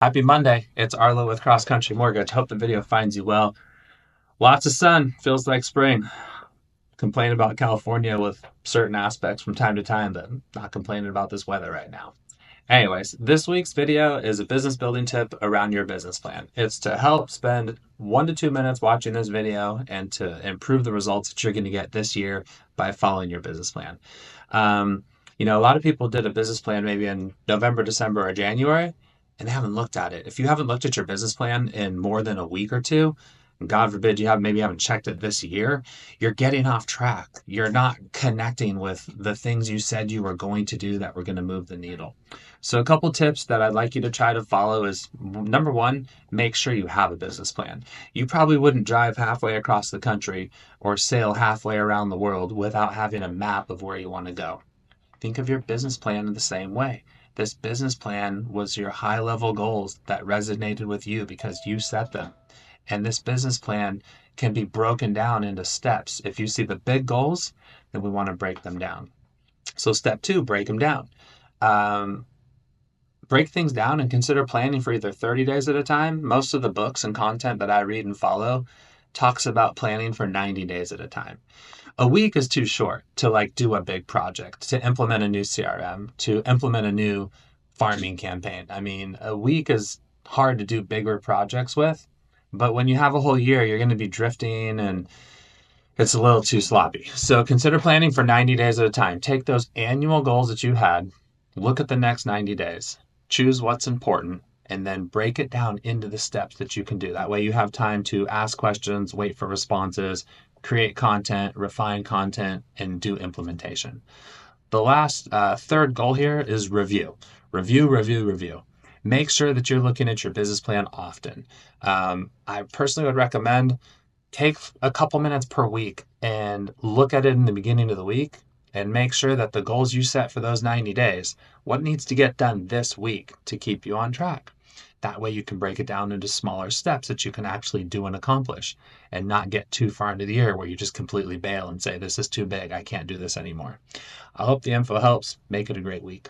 Happy Monday. It's Arlo with Cross Country Mortgage. Hope the video finds you well. Lots of sun. Feels like spring. Complain about California with certain aspects from time to time, but not complaining about this weather right now. Anyways, this week's video is a business building tip around your business plan. It's to help spend 1 to 2 minutes watching this video and to improve the results that you're going to get this year by following your business plan. Um, a lot of people did a business plan maybe in November, December, or January, and they haven't looked at it. If you haven't looked at your business plan in more than a week or two, and God forbid you haven't checked it this year, you're getting off track. You're not connecting with the things you said you were going to do that were going to move the needle. So a couple tips that I'd like you to try to follow is number one, make sure you have a business plan. You probably wouldn't drive halfway across the country or sail halfway around the world without having a map of where you want to go. Think of your business plan in the same way. This business plan was your high level goals that resonated with you because you set them. And this business plan can be broken down into steps. If you see the big goals, then we want to break them down. So step two, break them down. Um, Break things down and consider planning for either 30 days at a time. Most of the books and content that I read and follow talks about planning for 90 days at a time. A week is too short to do a big project, to implement a new CRM, to implement a new farming campaign. I mean, a week is hard to do bigger projects with, but when you have a whole year, you're going to be drifting and it's a little too sloppy. So consider planning for 90 days at a time. Take those annual goals that you had, look at the next 90 days, choose what's important, and then break it down into the steps that you can do. That way you have time to ask questions, wait for responses, create content, refine content, and do implementation. The last third goal here is review. Review, review, review. Make sure that you're looking at your business plan often. I personally would recommend take a couple minutes per week and look at it in the beginning of the week and make sure that the goals you set for those 90 days, what needs to get done this week to keep you on track. That way you can break it down into smaller steps that you can actually do and accomplish and not get too far into the year where you just completely bail and say, this is too big, I can't do this anymore. I hope the info helps. Make it a great week.